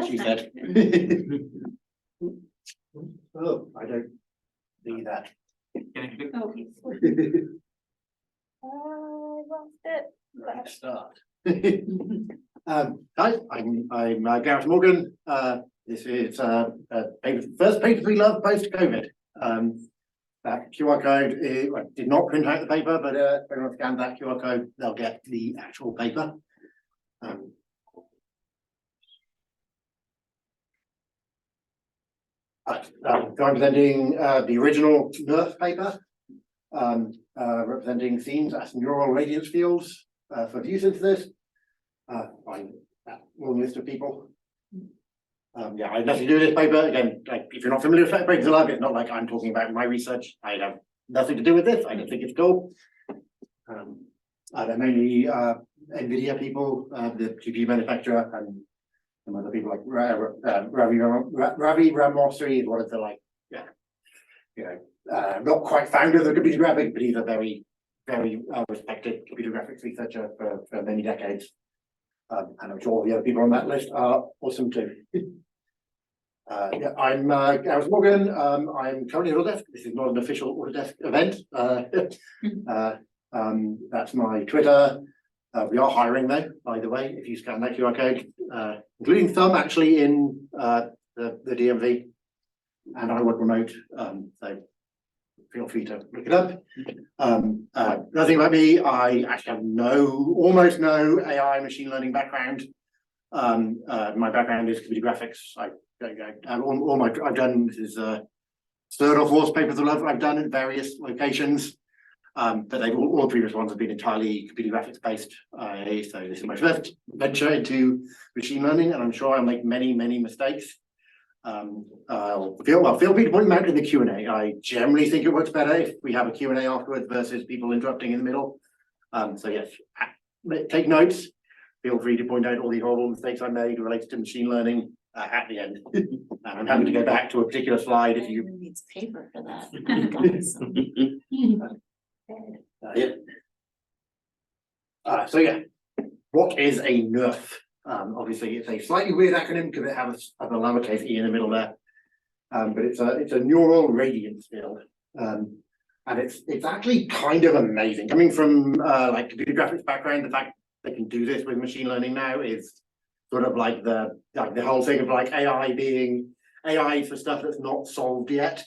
what she said. Oh, I don't see that. Oh, I lost it. Right, start. Hi, I'm Gareth Morgan. This is first paper we love post COVID. That QR code I did not print out the paper, but if anyone scans that QR code, they'll get the actual paper. I'm representing the original NeRF paper, representing themes as neural radiance fields for view synthesis. By that long list of people. Yeah, I have nothing to do with this paper. Again, like if you're not familiar with papers alive, it's not like I'm talking about my research. I have nothing to do with this. I don't think it's cool. They're mainly NVIDIA people, the GPU manufacturer, and some other people like Ravi Ramamoorthi is one of the not quite founders of computer graphics, but he's a very respected computer graphics researcher for many decades. And I'm sure all the other people on that list are awesome too. Yeah, I'm Gareth Morgan. I'm currently at Autodesk. This is not an official Autodesk event. That's my Twitter. We are hiring though, by the way, if you scan that QR code, including some actually in the DMV. And I work remote, so feel free to look it up. Nothing about me. I actually have almost no AI machine learning background. My background is computer graphics. I've done this is third or fourth papers of love I've done in various locations. But all the previous ones have been entirely computer graphics based. So this is my first venture into machine learning, and I'm sure I'll make many mistakes. Feel free to point them out in the Q&A. I generally think it works better if we have a Q&A afterwards versus people interrupting in the middle. So yes, take notes. Feel free to point out all the horrible mistakes I made related to machine learning at the end. And I'm happy to go back to a particular slide if you needs paper for that. So yeah, what is a NeRF? Obviously, it's a slightly weird acronym because it has a lowercase e in the middle there, but it's a neural radiance field, and it's actually kind of amazing. Coming from like computer graphics background, the fact they can do this with machine learning now is sort of like the whole thing of like AI for stuff that's not solved yet.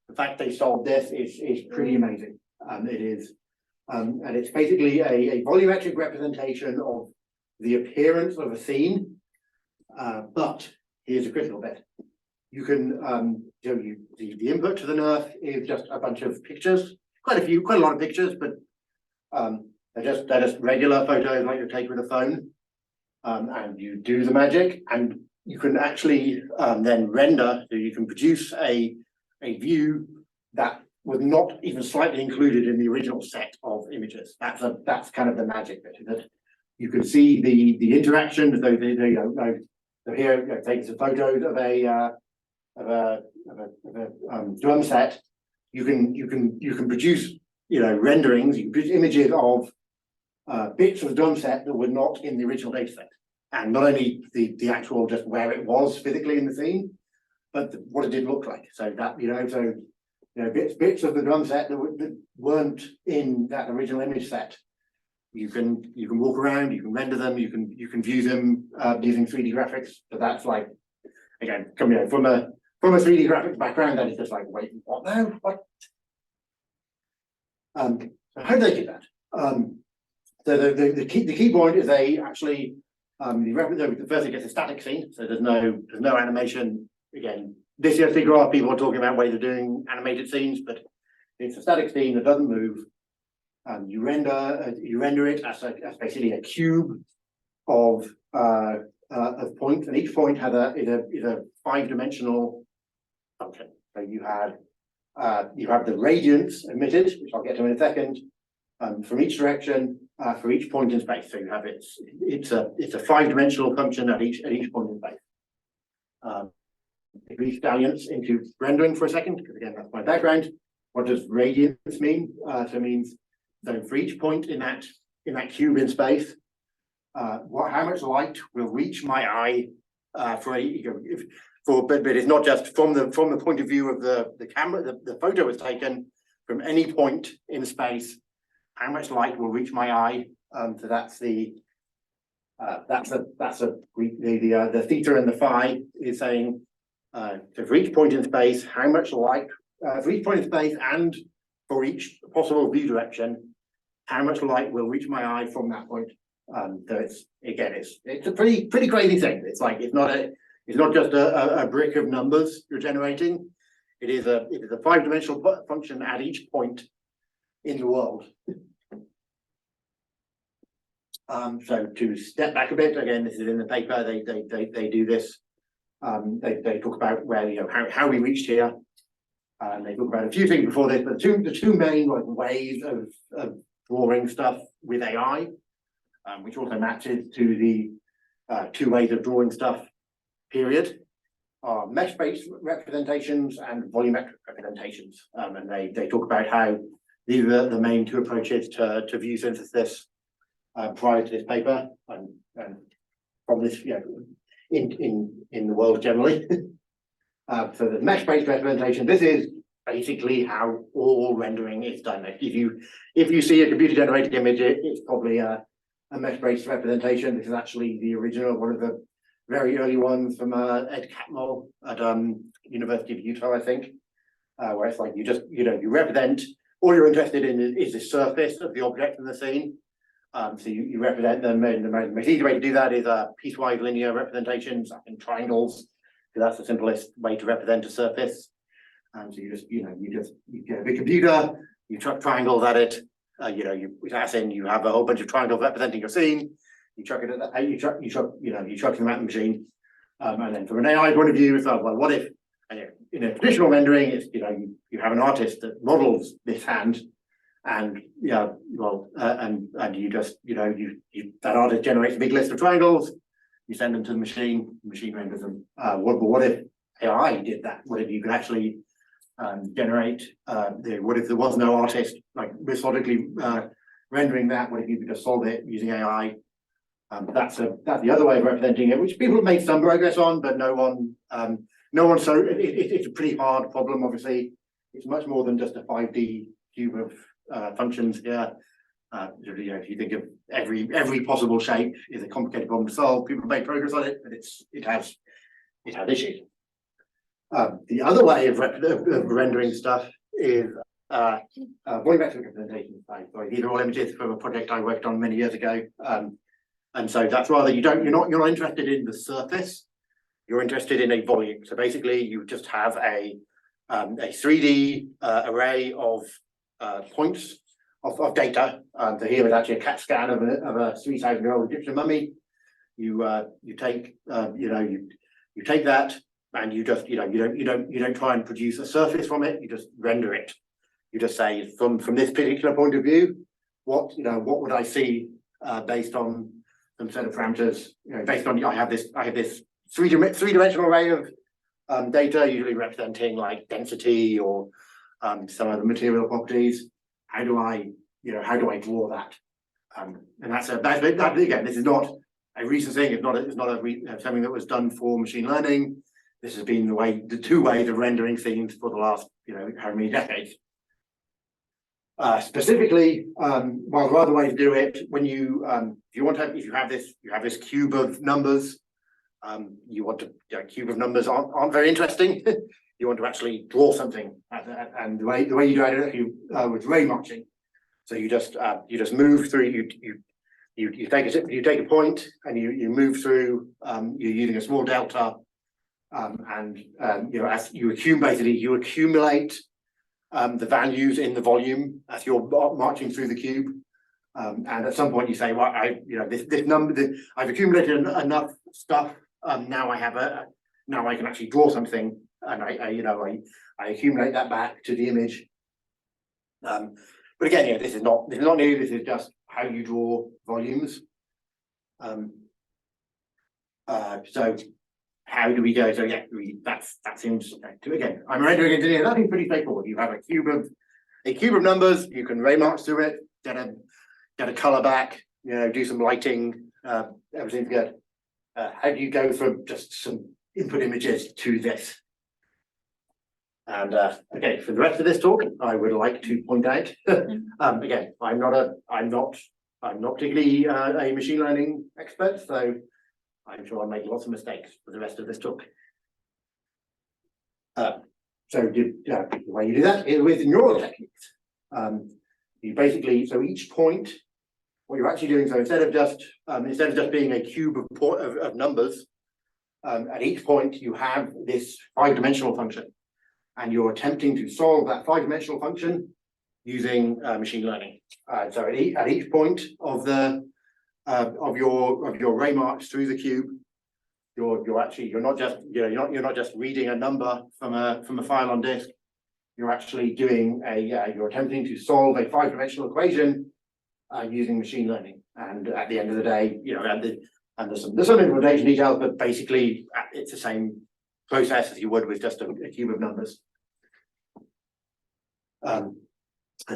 The fact they solved this is pretty amazing. It is, and it's basically a volumetric representation of the appearance of a scene, but here's a critical bit. You can the input to the NeRF is just a bunch of pictures, quite a lot of pictures, but they're just regular photos like you take with a phone, and you do the magic, and you can actually then render, so you can produce a view that was not even slightly included in the original set of images. That's kind of the magic bit of it. You can see the interaction. So here, take some photos of a drum set. You can produce renderings. You can produce images of bits of the drum set that were not in the original data set, and not only the actual just where it was physically in the scene, but what it did look like. So that bits of the drum set that weren't in that original image set. You can walk around, you can render them, you can view them using 3D graphics. But that's like, again, coming from a 3D graphics background, that is just like, wait, what now? What? So how do they do that? So the key point is they actually the first thing gets a static scene, so there's no animation. Again, this year's graph, people are talking about ways of doing animated scenes, but it's a static scene that doesn't move. You render it as basically a cube of points, and each point has is a 5-dimensional function. So you have the radiance emitted, which I'll get to in a second, from each direction for each point in space. So you have it's a 5-dimensional function at each point in space. If we stallions into rendering for a second, because again that's my background. What does radiance mean? So it means so for each point in that cube in space, how much light will reach my eye but it's not just from the point of view of the camera. The photo was taken from any point in space. How much light will reach my eye? So that's the theta and the phi is saying so for each point in space, how much light for each point in space and for each possible view direction, how much light will reach my eye from that point. So it's a pretty crazy thing. It's like it's not just a brick of numbers you're generating. It is a 5-dimensional function at each point in the world. So to step back a bit, again, this is in the paper. They do this. They talk about where how we reached here. They talk about a few things before this, but the two main ways of drawing stuff with AI, which also matches to the 2 ways of drawing stuff, period, are mesh-based representations and volumetric representations. And they talk about how these are the main 2 approaches to view synthesis prior to this paper and from this, in the world generally. So the mesh-based representation, this is basically how all rendering is done. If you see a computer-generated image, it's probably a mesh-based representation. This is actually the original, one of the very early ones from Ed Catmull at University of Utah, I think, where it's like you represent, all you're interested in is the surface of the object in the scene. So you represent them, and the most easy way to do that is piecewise linear representations in triangles. So that's the simplest way to represent a surface. And so you get a big computer, you chuck triangles at it. You have a whole bunch of triangles representing your scene. You chuck it at you chuck them at the machine. And then from an AI point of view, it's like, well, what if in a traditional rendering, it's you have an artist that models this hand, and and you just that artist generates a big list of triangles. You send them to the machine renders them. What if AI did that? What if you could actually generate? What if there was no artist methodically rendering that? What if you could just solve it using AI? That's the other way of representing it, which people have made some progress on, but no one. So it's a pretty hard problem. Obviously, it's much more than just a 5D cube of functions here. If you think of every possible shape is a complicated problem to solve. People make progress on it, but it has issues. The other way of rendering stuff is volumetric representation. These are all images from a project I worked on many years ago, and so that's rather you're not interested in the surface. You're interested in a volume. So basically, you just have a 3D array of points of data. So here is actually a CAT scan of a 3,000-year-old Egyptian mummy. You take that, and you don't try and produce a surface from it. You just render it. You just say from this particular point of view, what would I see based on some set of parameters? Based on I have this three-dimensional array of data, usually representing like density or some other material properties. How do I draw that? And that's again, this is not a recent thing. It's not something that was done for machine learning. This has been the 2 ways of rendering scenes for the last how many decades. Specifically, well, the other way to do it, when if you have this cube of numbers, cube of numbers aren't very interesting. You want to actually draw something, and the way you do it with ray marching. So you just move through. You take a point and you move through. You're using a small delta, and as you accumulate the values in the volume as you're marching through the cube. And at some point you say, well, this number, I've accumulated enough stuff. Now I can actually draw something, and I accumulate that back to the image. But again, this is not new. This is just how you draw volumes. So how do we go? So yeah, that seems again. I'm a rendering engineer. That seems pretty straightforward. You have a cube of numbers. You can ray march through it. Get a color back. Do some lighting. Everything's good. how do you go from just some input images to this? And okay, for the rest of this talk, I would like to point out, again, I'm not particularly a machine learning expert, so I'm sure I'll make lots of mistakes for the rest of this talk. So the way you do that is with neural techniques. You basically, so each point, what you're actually doing, so instead of just being a cube of numbers, at each point you have this 5-dimensional function, and you're attempting to solve that 5-dimensional function using machine learning. So at each point of your ray march through the cube, you're not just reading a number from a file on disk. You're actually doing you're attempting to solve a 5-dimensional equation using machine learning. And at the end of the day, and there's some implementation details, but basically it's the same process as you would with just a cube of numbers. And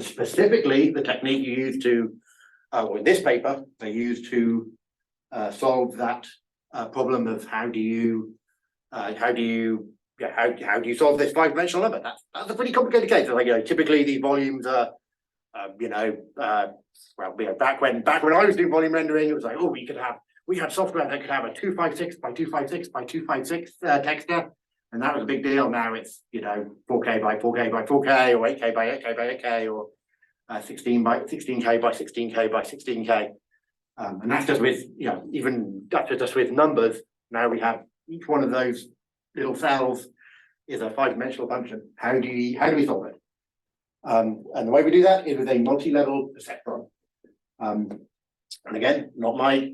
specifically, the technique you use to, or in this paper, they use to solve that problem of how do you solve this 5-dimensional number? That's a pretty complicated case. So, typically these volumes are, back when I was doing volume rendering, it was like, we had software that could have a 256 by 256 by 256 texture, and that was a big deal. Now it's 4K by 4K by 4K, or 8K by 8K by 8K, or 16K by 16K by 16K. And that's just with just with numbers. Now we have each one of those little cells is a 5-dimensional function. How do we solve it? And the way we do that is with a multi-level perceptron. And again, not my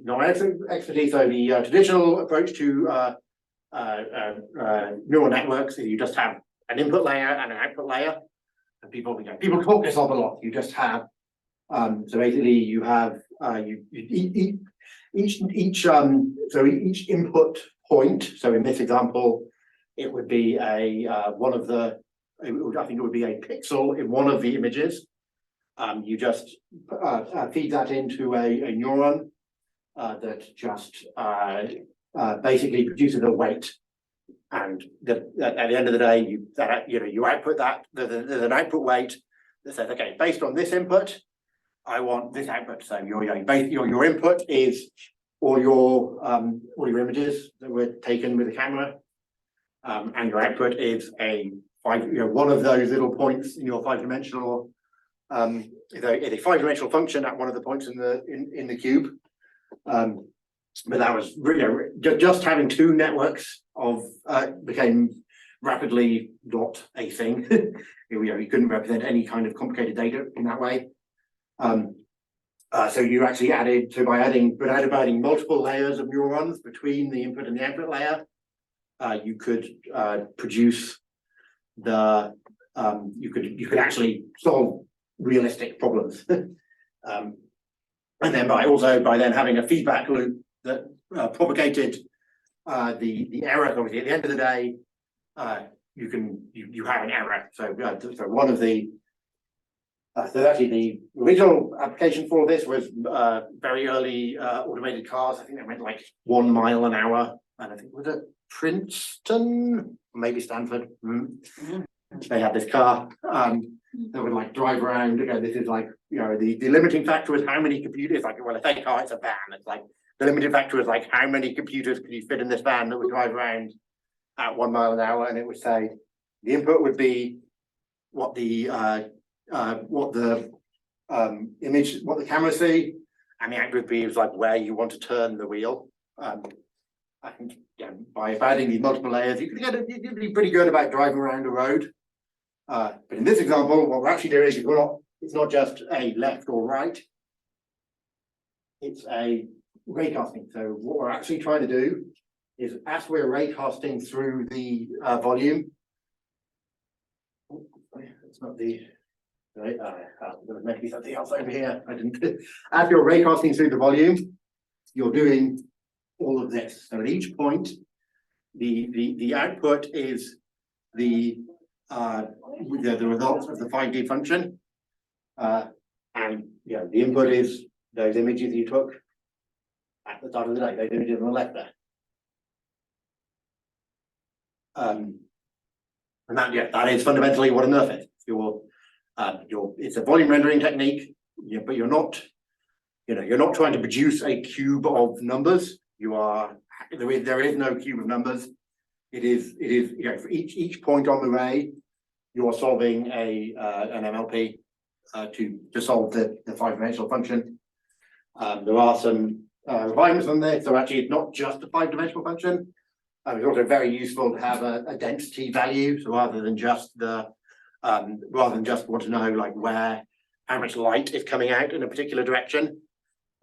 expertise. So the traditional approach to neural networks is you just have an input layer and an output layer. And people talk this up a lot. You just have so basically you have each input point. So in this example, it would be I think it would be a pixel in one of the images. You just feed that into a neuron that just basically produces a weight, and at the end of the day, you output that. There's an output weight that says, okay, based on this input, I want this output. So your input is all your images that were taken with the camera, and your output is one of those little points in your 5-dimensional. It's a 5-dimensional function at one of the points in the cube. But that was really just having two networks became rapidly not a thing. You couldn't represent any kind of complicated data in that way. So you actually added by adding multiple layers of neurons between the input and the output layer, you could produce you could actually solve realistic problems. And then by then having a feedback loop that propagated the error. Obviously, at the end of the day, you have an error. So one of the so actually the original application for this was very early automated cars. I think they went like 1 mile an hour, and I think was it Princeton, maybe Stanford. They had this car that would like drive around. Again, this is like the limiting factor was how many computers. Like, well, if they car, it's a van. It's like the limiting factor was like how many computers could you fit in this van that would drive around at 1 mile an hour, and it would say the input would be what the image, what the camera see, and the output would be like where you want to turn the wheel. I think by adding these multiple layers, you'd be pretty good about driving around a road. But in this example, what we're actually doing is it's not just a left or right, it's a raycasting. So what we're actually trying to do is, as we're raycasting through the volume, it's not the right. There was meant to be something else over here. I didn't. As you're raycasting through the volume, you're doing all of this. So at each point, the output is the results of the 5D function, and the input is those images you took at the start of the day. Those images on the left there. And that is fundamentally what a NeRF is. It's a volume rendering technique, but you're not trying to produce a cube of numbers. There is no cube of numbers. It is for each point on the ray, you are solving an MLP to solve the 5-dimensional function. There are some refinements on this, so actually it's not just a 5-dimensional function. It's also very useful to have a density value, so rather than just want to know like how much light is coming out in a particular direction,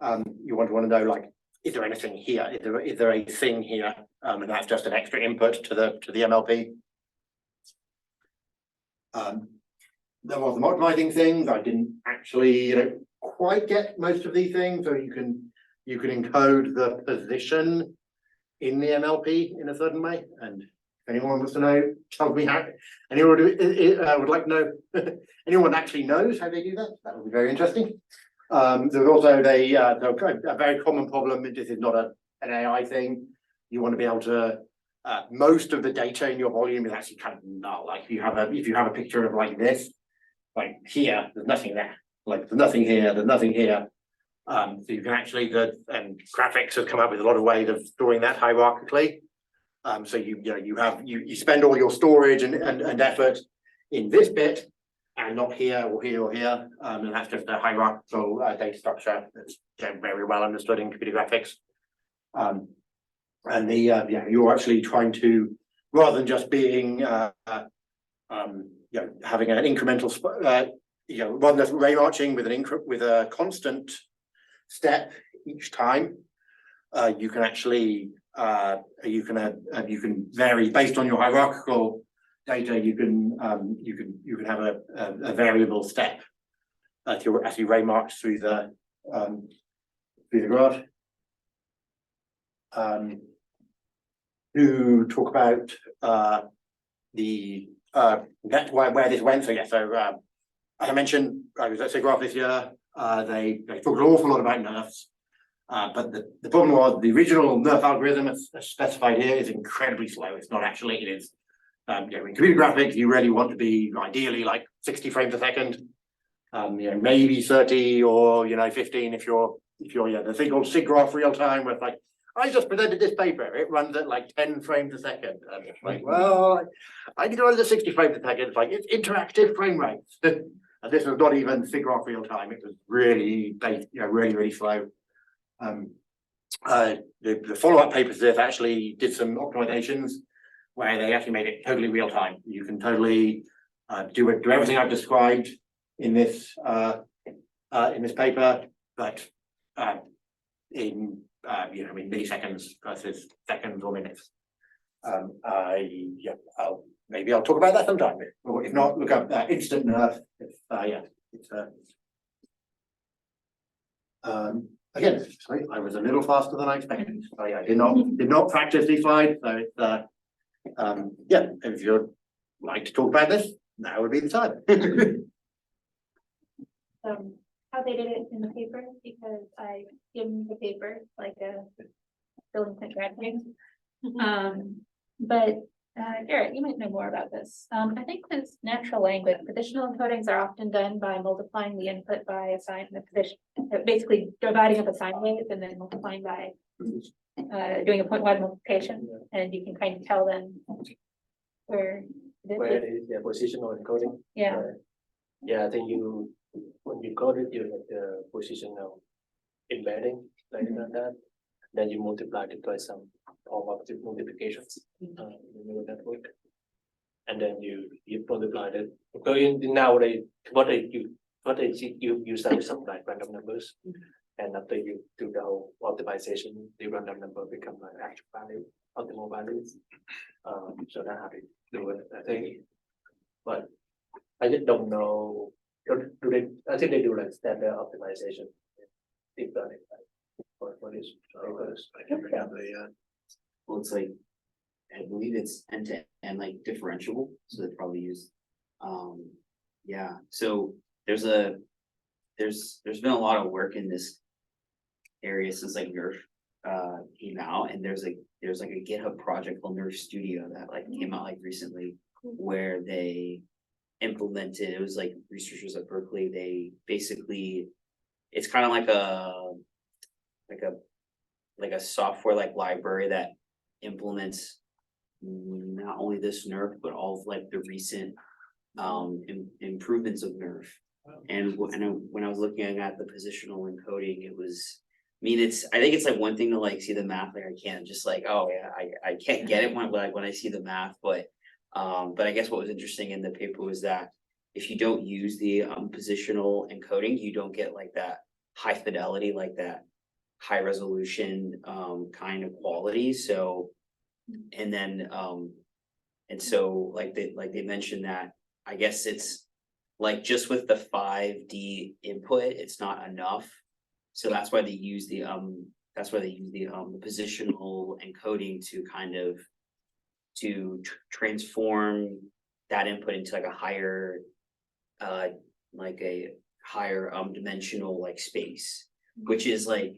you want to know like, is there anything here? Is there a thing here? And that's just an extra input to the MLP. There was some optimizing things. I didn't actually quite get most of these things, so you can encode the position in the MLP in a certain way. And if anyone wants to know, tell me how. Anyone would like to know. Anyone actually knows how they do that? That would be very interesting. There's also a very common problem. This is not an AI thing. You want to be able to. Most of the data in your volume is actually kind of null. Like if you have a picture of like this, like here, there's nothing there. Like there's nothing here. There's nothing here. So you can actually graphics have come up with a lot of ways of storing that hierarchically. So you spend all your storage and effort in this bit and not here or here or here. And that's just a hierarchical data structure that's very well understood in computer graphics. And you're actually trying to, rather than just being having an incremental rather than ray marching with a constant step each time, you can actually you can vary based on your hierarchical data. You can have a variable step as you ray march through the graph. To talk about where this went. So as I mentioned, I was at SIGGRAPH this year. They talked an awful lot about NeRFs, but the problem was the original NeRF algorithm as specified here is incredibly slow. It's not actually. It is in computer graphics you really want to be ideally like 60 frames a second, maybe 30 or 15 if you're the thing called SIGGRAPH real time, where it's like, I just presented this paper. It runs at like 10 frames a second. And it's like, well, I need to run at 60 frames a second. It's like, it's interactive frame rates. And this was not even SIGGRAPH real time. It was really, really slow. The follow-up papers to this actually did some optimizations where they actually made it totally real time. You can totally do everything I've described in this paper, but in milliseconds versus seconds or minutes. Maybe I'll talk about that sometime. Or if not, look up instant NeRF. Again, sorry, I was a little faster than I expected. I did not practice these slides. So it's if you'd like to talk about this, now would be the time. How they did it in the paper, because I skimmed the paper like a delinquent graduate. But Gareth, you might know more about this. I think this natural language conditional encodings are often done by multiplying the input by a sign and a position, basically dividing up a sine wave and then multiplying by doing a point-wise multiplication, and you can kind of tell them where is the positional encoding. I think when you code it, you have the positional embedding like that. Then you multiply it by some form of multiplications in the neural network, and then you multiply it. Because nowadays, what they use some like random numbers, and after you do the whole optimization, the random number become like actual value, optimal values. So that's how they do it, I think. But I just don't know. I think they do like standard optimization, deep learning, for this. I can have well, it's like, I believe it's end-to-end like differentiable, so they probably use, so there's been a lot of work in this area since like NeRF came out, and there's there's like a GitHub project called NeRF Studio that like came out like recently, where they implemented, it was like researchers at Berkeley, they basically, it's kind of like a software like library that implements not only this NeRF, but all of like the recent improvements of NeRF. And when I was looking at the positional encoding, it was, I mean, I think it's like one thing to like see the math, like I can't just like, oh yeah, I can't get it when I see the math, but I guess what was interesting in the paper was that if you don't use the positional encoding, you don't get like that high fidelity, like that high resolution kind of quality. So, and then and so like they mentioned that, I guess it's like just with the 5D input, it's not enough. So that's why they use the positional encoding to kind of transform that input into like a higher dimensional like space, which is like,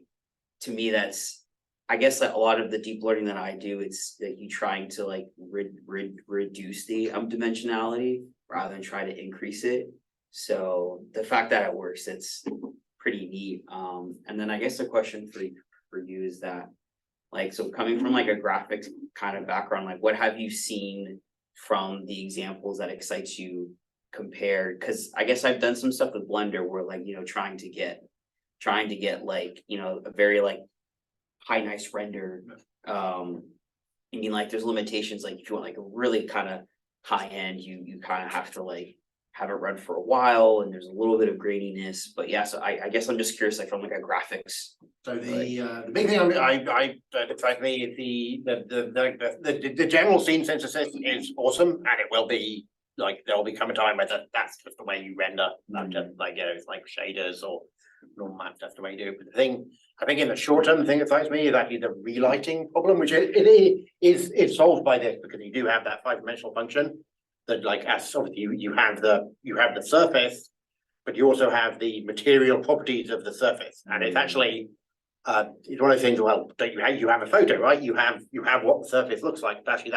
to me, that's, I guess that a lot of the deep learning that I do, it's that you trying to like reduce the dimensionality rather than try to increase it. So the fact that it works, it's pretty neat. And then I guess the question for you is that, like, so coming from like a graphics kind of background, like what have you seen from the examples that excites you compared? Because I guess I've done some stuff with Blender where like, trying to get like, a very like high nice render. I mean, like there's limitations, like if you want like a really kind of high end, you kind of have to like have it run for a while, and there's a little bit of graininess. But yeah, so I guess I'm just curious, like from like a graphics. So the big thing I excites me is the general scene synthesis is awesome, and it will be like there will become a time where that's just the way you render, not just like it's like shaders or normal maps. That's the way you do it. But the thing I think in the short term, the thing that excites me is actually the relighting problem, which is solved by this, because you do have that 5-dimensional function that, like, as obviously you have the surface, but you also have the material properties of the surface, and it's actually it's one of those things. Well, that you have a photo, right? You have what the surface looks like. But actually,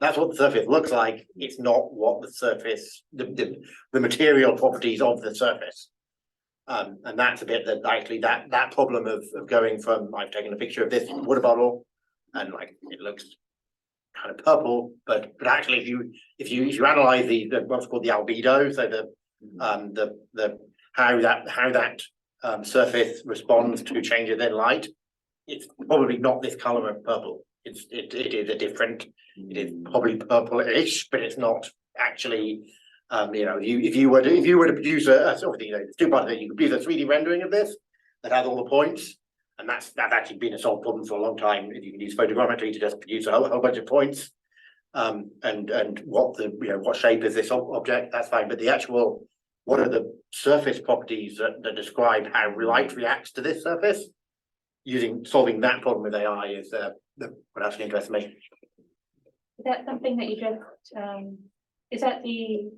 that's what the surface looks like. It's not what the surface, the material properties of the surface. And that's a bit that actually that problem of going from, I've taken a picture of this water bottle and like it looks kind of purple, but actually if you analyze the what's called the albedo, so the how that surface responds to changes in light, it's probably not this color of purple. It is a different, it is probably purple-ish, but it's not actually. If you were to produce there's two parts of it. You could produce a 3D rendering of this that has all the points, and that's actually been a solved problem for a long time. If you can use photogrammetry to just produce a whole bunch of points, and what shape is this object, that's fine. But the actual, what are the surface properties that describe how light reacts to this surface? Solving that problem with AI is what actually interests me. Is that something that you just is that the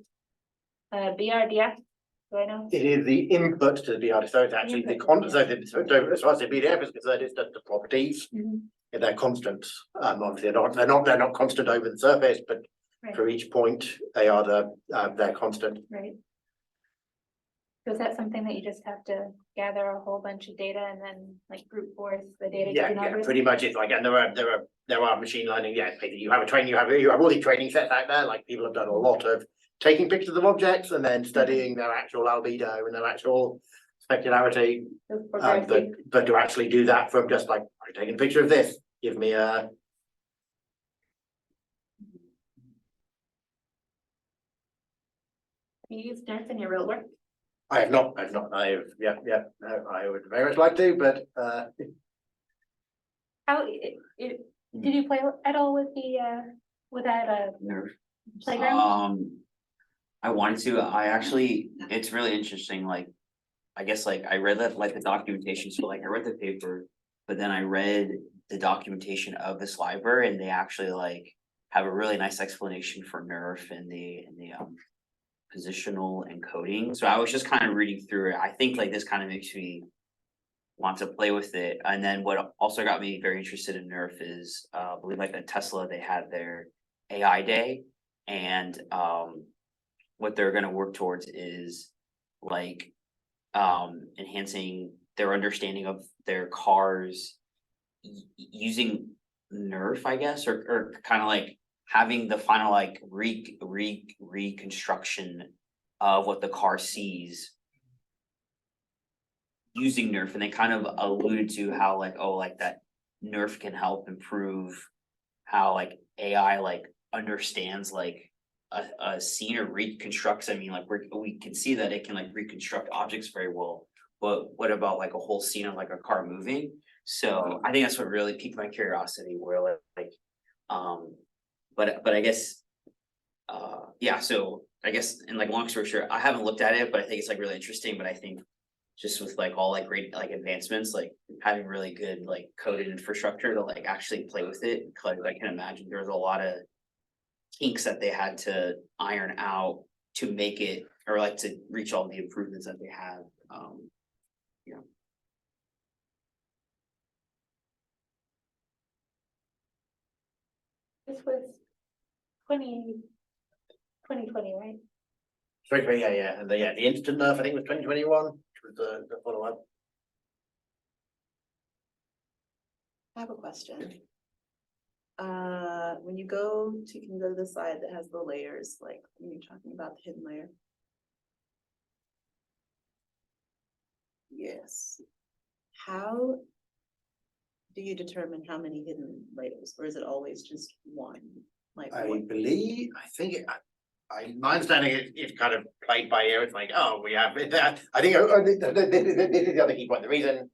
BRDF? Do I know? It is the input to the BRDF, so it's actually the as far as the BRDF is concerned, it's the properties. Mm-hmm. They're constants. Obviously, they're not constant over the surface, but right. For each point, they are they're constant. Right. So is that something that you just have to gather a whole bunch of data and then like brute force the data? Yeah, pretty much. It's like, and there are machine learning. Yeah, you have all these training sets out there. Like people have done a lot of taking pictures of objects and then studying their actual albedo and their actual specularity. But to actually do that from just like, I'm taking a picture of this, give me a. You use NeRF in your real work? I have not. I would very much like to, but how did you play at all with that NeRF playground? I wanted to. It's really interesting. Like, I guess like I read that like the documentation. So like I read the paper, but then I read the documentation of this library, and they actually like have a really nice explanation for NeRF in the positional encoding. So I was just kind of reading through it. I think like this kind of makes me want to play with it. And then what also got me very interested in NeRF is, I believe like at Tesla, they had their AI day. And what they're gonna work towards is like enhancing their understanding of their cars using NeRF, I guess, or kind of like having the final like reconstruction of what the car sees using NeRF. And they kind of alluded to how like, oh, like that NeRF can help improve how like AI like understands like a scene or reconstructs. I mean, like we can see that it can like reconstruct objects very well, but what about like a whole scene of like a car moving? So I think that's what really piqued my curiosity, where but I guess yeah, so I guess in like long story short, I haven't looked at it, but I think it's like really interesting. But I think just with like all like great like advancements, like having really good like coded infrastructure to like actually play with it, because I can imagine there's a lot of kinks that they had to iron out to make it, or like to reach all the improvements that they have. Yeah. This was 2020, right? Yeah, and the instant nerf, I think, was 2021, which was the follow-up. I have a question. When you can go to the slide that has the layers, like when you're talking about the hidden layer. Yes. How do you determine how many hidden layers, or is it always just one? Like I one? believe, I think my understanding is it's kind of played by ear. It's like, oh, we have that. I think this is the other key point. The reason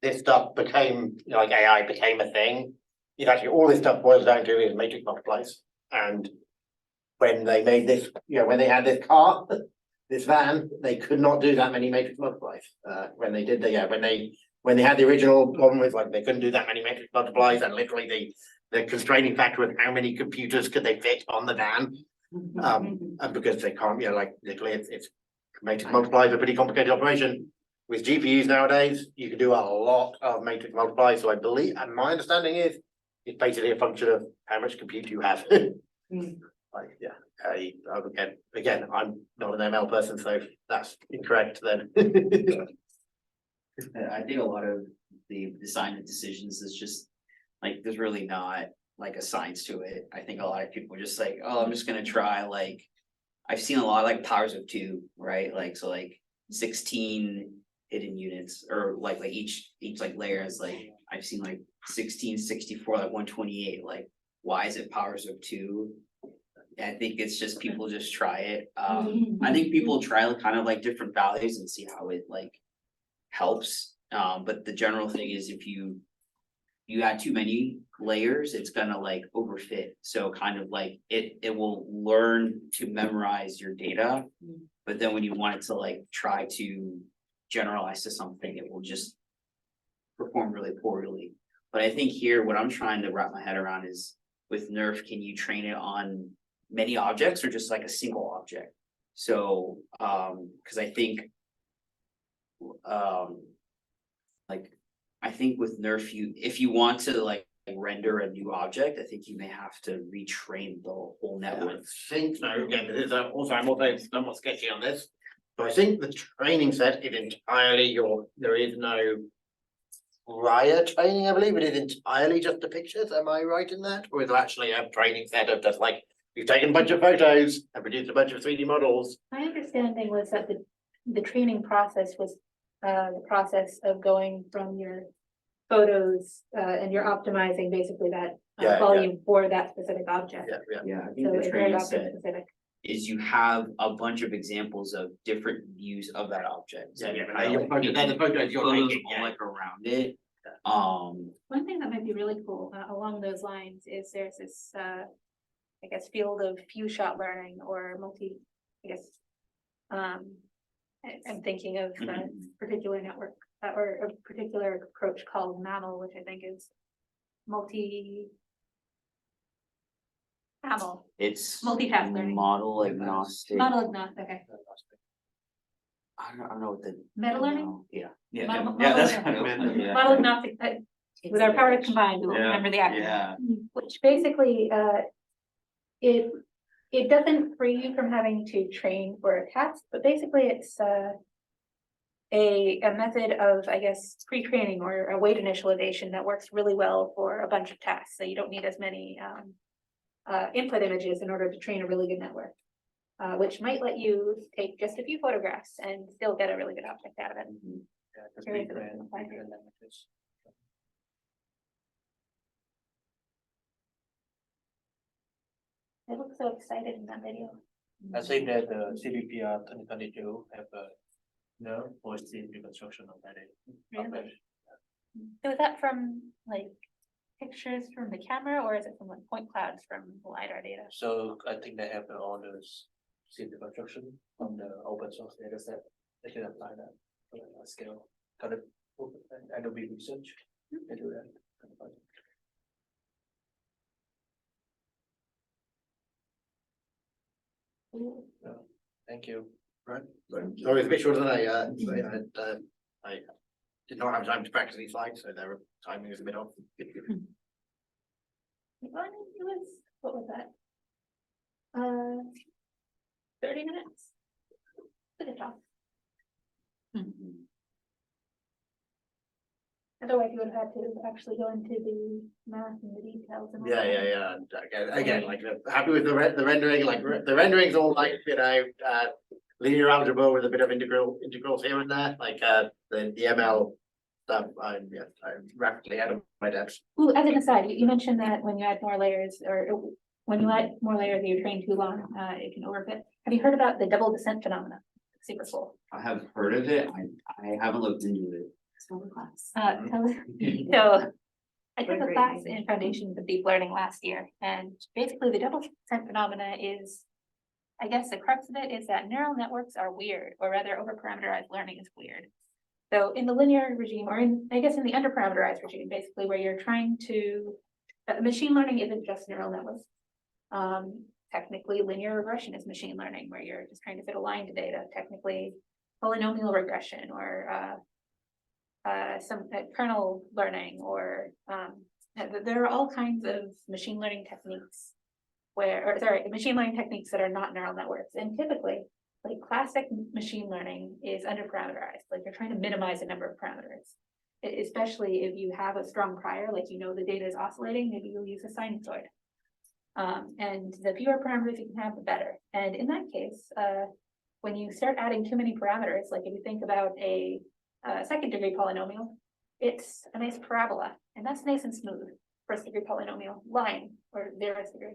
this stuff became, you know, like AI became a thing, is actually all this stuff boils down to is matrix multiplies. And when they made this, you know, when they had this car, this van, they could not do that many matrix multiplies. When they did when they had the original problem with like they couldn't do that many matrix multiplies, and literally the constraining factor was how many computers could they fit on the van. And because they can't, you know, like literally it's matrix multiplies are a pretty complicated operation. With GPUs nowadays, you can do a lot of matrix multiplies. So I believe, and my understanding is, it's basically a function of how much compute you have. Like, yeah, again, I'm not an ML person, so that's incorrect then. I think a lot of the assignment decisions is just like, there's really not like a science to it. I think a lot of people are just like, oh, I'm just gonna try, like, I've seen a lot of like powers of 2, right? Like, so like 16 hidden units, or like each like layer is like, I've seen like 16, 64, like 128, like, why is it powers of 2? I think it's just people just try it. I think people try kind of like different values and see how it like helps. But the general thing is, if you add too many layers, it's gonna like overfit. So kind of like it will learn to memorize your data, but then when you want it to like try to generalize to something, it will just perform really poorly. But I think here, what I'm trying to wrap my head around is, with NeRF, can you train it on many objects or just like a single object? So, because I think, like, I think with NeRF, if you want to like render a new object, I think you may have to retrain the whole network. I think so. Again, this is also I'm also somewhat sketchy on this, but I think the training set is entirely there is no prior training. I believe it is entirely just the pictures. Am I right in that, or is it actually a training set of just like you've taken a bunch of photos and produced a bunch of 3D models? My understanding was that the training process was the process of going from your photos and you're optimizing basically that volume for that specific object. Yeah, I think So the it's very training object set specific. is you have a bunch of examples of different views of that object. So Yeah, you the know, like, photos you're photos making, all like around it. One thing that might be really cool along those lines is there's this, I guess, field of few shot learning or I guess, I'm thinking of a particular network or a particular approach called MAML, which I think is It's multitask learning. model agnostic. Model agnostic, okay. I don't know what the. Meta learning? Yeah. Yeah, Model- yeah, that's model- kind of, yeah. Model agnostic, with our power combined, we will Yeah, remember the acronym. yeah. Which basically, it doesn't free you from having to train for a task, but basically it's a method of, I guess, pre-training or a weight initialization that works really well for a bunch of tasks. So you don't need as many input images in order to train a really good network. Which might let you take just a few photographs and still get a really good object out of it. Yeah, the Curious big if it's brand, applied big here. brand languages. They look so excited in that video. I think that the CBPR 2022 have a no voice reconstruction of that. Really? So is that from like pictures from the camera or is it from like point clouds from the LiDAR data? So I think they have all those scene reconstruction from the open source data set. They can apply that for a scale. Kind of Adobe research. They do that. Thank you. Right, sorry, it's a bit shorter than I did not have time to practice these slides, so their timing is a bit off. It was, what was that? 30 minutes. Good talk. Otherwise, you would have had to actually go into the math and the details. And all that. Yeah. And again, like happy with the rendering, like the renderings all like, linear algebra with a bit of integrals here and there, like the ML stuff. I'm rapidly out of my depth. Ooh, as an aside, you mentioned that when you add more layers or when you add more layers and you train too long, it can overfit. Have you heard about the double descent phenomena? Super cool. I have heard of it, I haven't looked into it. So I took a class in Foundations of Deep Learning last year, and basically the double descent phenomena is, I guess the crux of it is that neural networks are weird, or rather over-parameterized learning is weird. So in the linear regime, or in the under-parameterized regime, basically where you're trying to, machine learning isn't just neural networks. Technically linear regression is machine learning, where you're just trying to fit a line to data. Technically polynomial regression, or some kernel learning, or there are all kinds of machine learning techniques machine learning techniques that are not neural networks. And typically, like classic machine learning is under-parameterized, like you're trying to minimize the number of parameters. Especially if you have a strong prior, like the data is oscillating, maybe you'll use a sinusoid. And the fewer parameters you can have, the better. And in that case, when you start adding too many parameters, like if you think about a second degree polynomial, it's a nice parabola, and that's nice and smooth. First degree polynomial line, or 0th degree.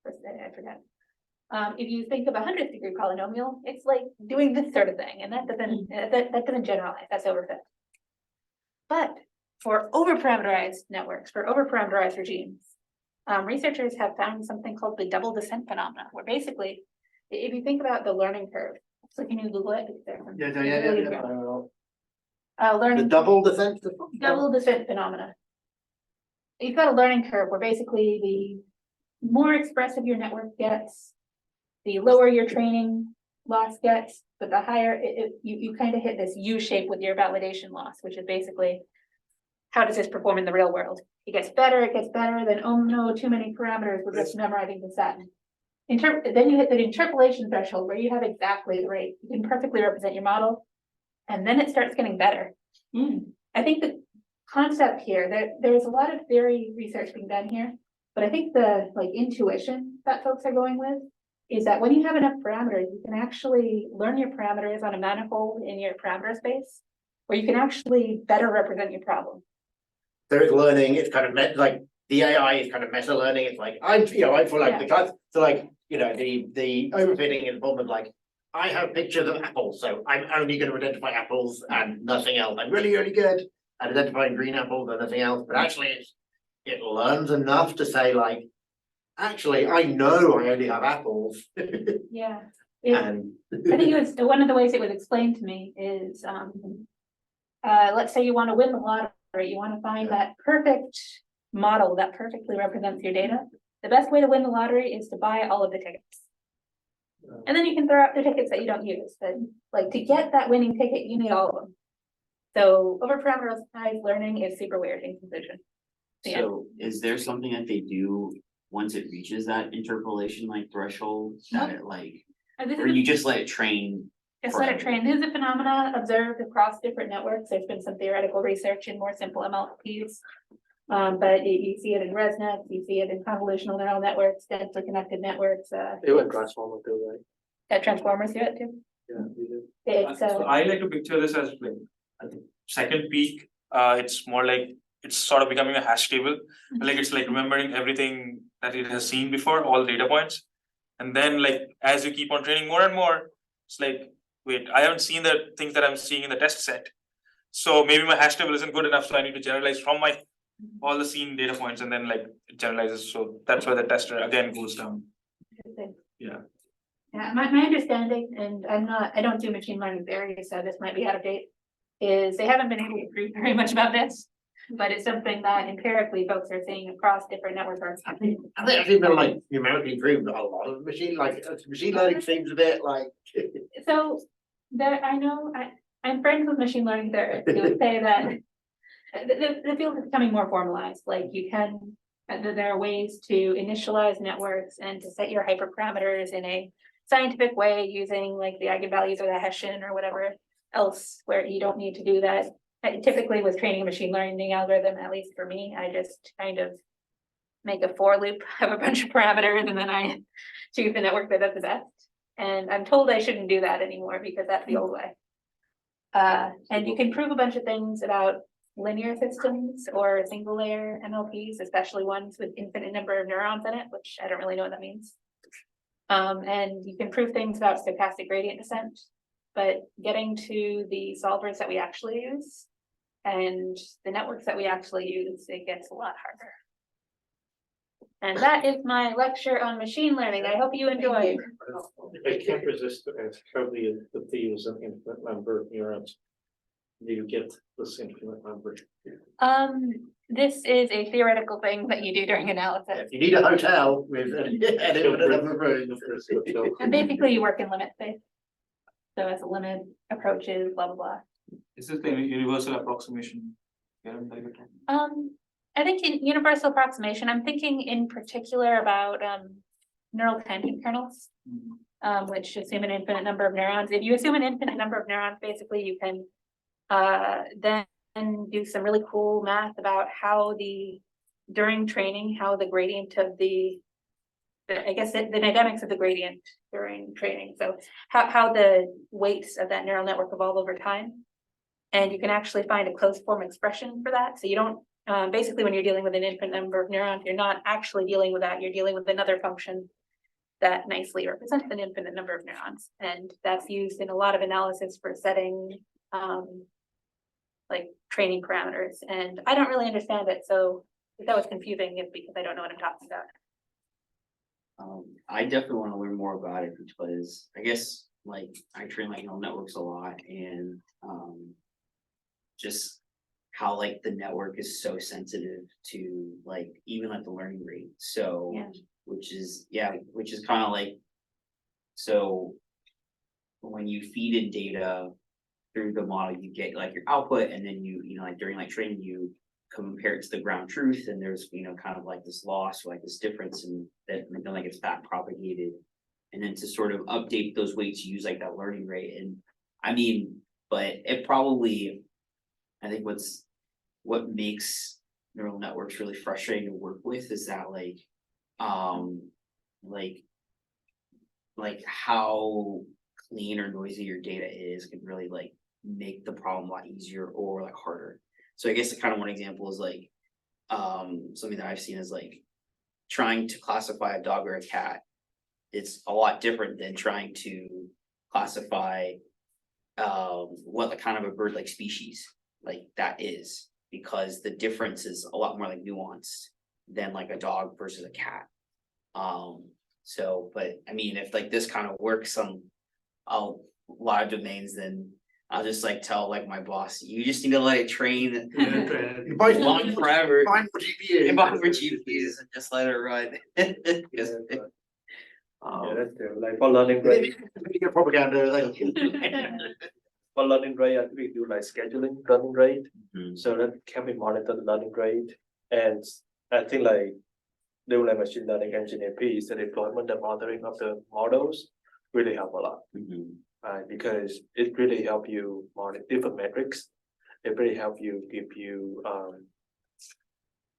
I forget. If you think of a 100th degree polynomial, it's like doing this sort of thing, and that doesn't generalize. That's overfit. But for overparameterized networks, for overparameterized regimes, researchers have found something called the double descent phenomena, where basically, if you think about the learning curve, so can you Google it? Learning The double descent. double descent phenomena. You've got a learning curve where basically the more expressive your network gets, the lower your training loss gets, but the higher you kind of hit this U shape with your validation loss, which is basically how does this perform in the real world? It gets better, then oh no, too many parameters, we're just memorizing the set. Then you hit the interpolation threshold where you have exactly the rate. You can perfectly represent your model, and then it starts getting better. I think the concept here, there's a lot of theory research being done here, but I think the intuition that folks are going with is that when you have enough parameters, you can actually learn your parameters on a manifold in your parameter space, where you can actually better represent your problem. There is learning, it's kind of like the AI is kind of meta learning. It's like I'm for like the class. So like, the overfitting is the problem of like, I have pictures of apples, so I'm only going to identify apples and nothing else. I'm really, really good at identifying green apples and nothing else, but actually it learns enough to say like, actually, I know I only have apples. Yeah. And I think it was one of the ways it was explained to me is, let's say you want to win the lottery, you want to find that perfect model that perfectly represents your data. The best way to win the lottery is to buy all of the tickets. And then you can throw out the tickets that you don't use. But like to get that winning ticket, you need all of them. So over parameterized learning is super weird in conclusion. Yeah. So is there something that they do once it reaches that interpolation like threshold that it like, This or is you just let it train? just let it forever? train. This is a phenomena observed across different networks. There's been some theoretical research in more simple MLPs. But you see it in ResNets, you see it in convolutional neural networks, densely connected networks, Even transformer too, right? that transformers do it too. Yeah, we do. It's, So I like to picture this as like, I think, second peak, it's more like, it's sort of becoming a hash table. Like it's like remembering everything that it has seen before, all data points. And then like, as you keep on training more and more, it's like, wait, I haven't seen the things that I'm seeing in the test set. So maybe my hash table isn't good enough, so I need to generalize from my all the seen data points and then like it generalizes. So that's where the tester again goes down. Yeah. Yeah, my understanding, and I don't do machine learning theory, so this might be out of date, is they haven't been able to prove very much about this. But it's something that empirically folks are seeing across different networks. I think they're like numerically improved a lot of machine learning seems a bit like. So there, I know, I'm friends with machine learning theorists who would say that the field is becoming more formalized, like you can, there are ways to initialize networks and to set your hyperparameters in a scientific way using like the eigenvalues or the Hessian or whatever else, where you don't need to do that. Typically with training a machine learning algorithm, at least for me, I just kind of make a for loop, have a bunch of parameters, and then I choose the network that does the best. And I'm told I shouldn't do that anymore because that's the old way. And you can prove a bunch of things about linear systems or single layer MLPs, especially ones with infinite number of neurons in it, which I don't really know what that means. And you can prove things about stochastic gradient descent, but getting to the solvers that we actually use and the networks that we actually use, it gets a lot harder. And that is my lecture on machine learning. I hope you enjoyed. I can't resist to ask how do you use an infinite number of neurons? Do you get this infinite number? This is a theoretical thing that you do during analysis. If you need a hotel with an infinite number of rooms. And basically you work in limit space. So as a limit approaches, blah, blah, blah. This is the universal approximation. I think in universal approximation, I'm thinking in particular about neural tangent kernels, which assume an infinite number of neurons. If you assume an infinite number of neurons, basically you can then do some really cool math about how during training, how the gradient of I guess the dynamics of the gradient during training. So how the weights of that neural network evolve over time. And you can actually find a closed form expression for that. So you don't, basically when you're dealing with an infinite number of neurons, you're not actually dealing with that. You're dealing with another function that nicely represents an infinite number of neurons. And that's used in a lot of analysis for setting like training parameters. And I don't really understand it. So if that was confusing, it's because I don't know what I'm talking about. I definitely want to learn more about it because I guess like I train like neural networks a lot and just how like the network is so sensitive to like even like the learning rate. So Yeah. which is kind of like, so when you feed in data through the model, you get like your output, and then you know like during like training you compare it to the ground truth, and there's kind of like this loss or like this difference, and that then like it's back propagated, and then to sort of update those weights, you use like that learning rate. And I mean, but it probably, I think what makes neural networks really frustrating to work with is that like how clean or noisy your data is can really like make the problem a lot easier or like harder. So I guess the kind of one example is like something that I've seen is like trying to classify a dog or a cat. It's a lot different than trying to classify what the kind of a bird like species like that is, because the difference is a lot more like nuanced than like a dog versus a cat. So, but I mean, if like this kind of works on a lot of domains, then I'll just like tell like my boss, you just need to let it train long forever. Fine for GPUs. And buy for GPUs and just let it run. Yeah, that's true. Like for learning, Maybe propaganda. for learning rate, I think we do like scheduling learning rate. Mhm. So that can be monitored learning rate. And I think like they will have machine learning engineer piece, the deployment, the monitoring of the models really help a lot. Mhm. Right? Because it really help you monitor different metrics. It really help you give you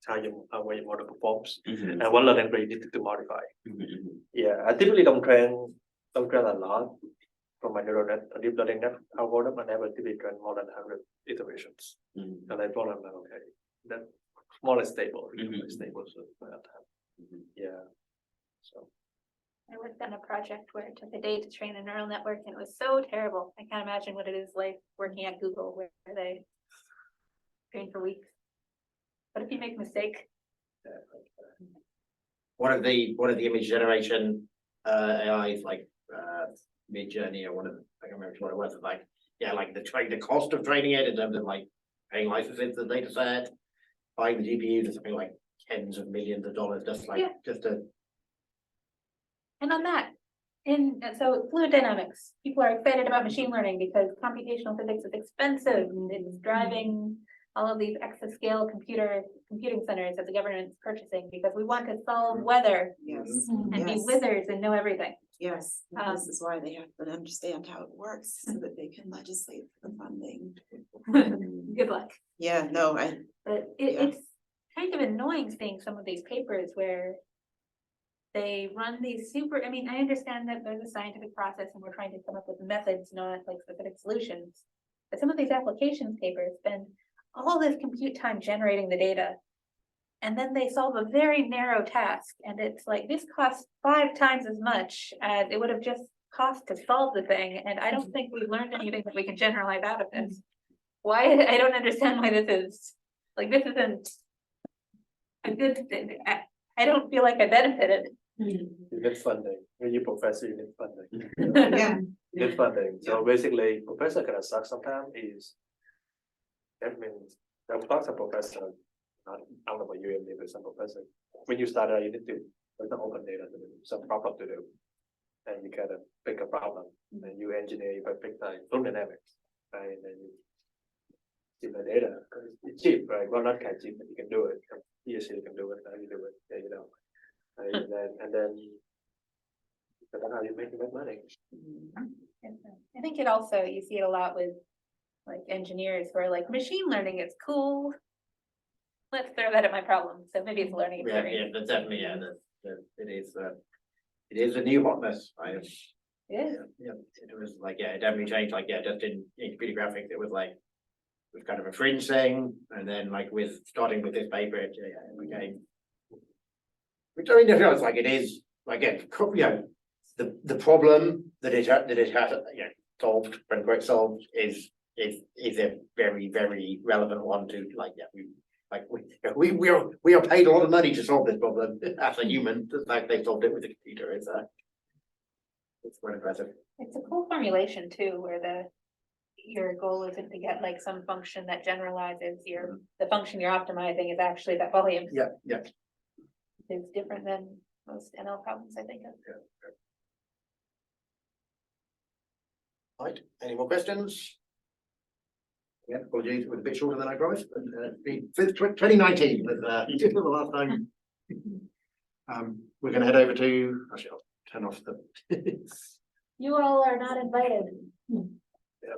how your model performs Mhm. and what learning rate you need to modify. Mhm. Yeah, I typically don't train a lot from my neural net, deep learning net algorithm. I never typically train more than 100 iterations. Mhm. And I thought I'm like, okay, that's more or less stable, Mhm. stable. So by that time, Mhm. yeah. So I worked on a project where it took a day to train a neural network and it was so terrible. I can't imagine what it is like working at Google where they train for weeks. What if you make a mistake? One of the image generation AIs like Mid Journey or one of I can't remember what it was, like yeah, like the cost of training it in terms of like paying licenses to the data set, buying the GPUs or something like tens of millions of dollars just like Yeah. just to And on that, so fluid dynamics, people are excited about machine learning because computational physics is expensive and it's driving all of these exascale computing centers that the government's purchasing because we want to solve weather Yes, and be yes, wizards and know everything. yes. Um, This is why they have to understand how it works so that they can legislate for the funding. Good luck. Yeah, no, But Yeah. it's kind of annoying seeing some of these papers where they run these I mean, I understand that there's a scientific process and we're trying to come up with methods, not like specific solutions. But some of these applications papers spend all this compute time generating the data. And then they solve a very narrow task and it's like, this costs 5 times as much as it would have just cost to solve the thing. And I don't think we've learned anything that we can generalize out of this. Why, I don't understand why this is, like, this isn't a good thing. I don't feel like I benefited. you need funding. When you professor, you need funding. yeah, You need funding. So basically, professor kind of suck sometimes. That means the class of professor. I don't know about you and me, but some professor. When you start out, you need to there's some open data to do, some problem to do, and you kind of pick a problem, and you engineer, you pick like fluid dynamics, right? And then you see the data because it's cheap, right? Well, not kind of cheap, but you can do it. He or she can do it. Now you do it. Yeah, you know. Right? And then that's how you make money. I think it also, you see it a lot with like engineers who are like, machine learning is cool. Let's throw that at my problem. So maybe it's a learning yeah, experience. but definitely it is a new hotness. Yeah. Yeah, it was like, yeah, it definitely changed, like, yeah, just in computer graphics, it was like, it was kind of a fringe thing, and then like starting with this paper, it became, which I mean, it feels like it is, like, again, you know, the problem that it has, you know, solved, quote unquote, solved is a very, very relevant one to, like, yeah, we are paid a lot of money to solve this problem as a human, the fact they solved it with a computer is it's quite impressive. It's a cool formulation too, where your goal isn't to get like some function that generalizes the function you're optimizing is actually that volume. Yeah, yeah. It's different than most NL problems, I think. Right, any more questions? Yeah, apologies, it was a bit shorter than I promised, but 2019 was the last time. We're gonna head over to, actually, I'll turn off the. You all are not invited. Yeah.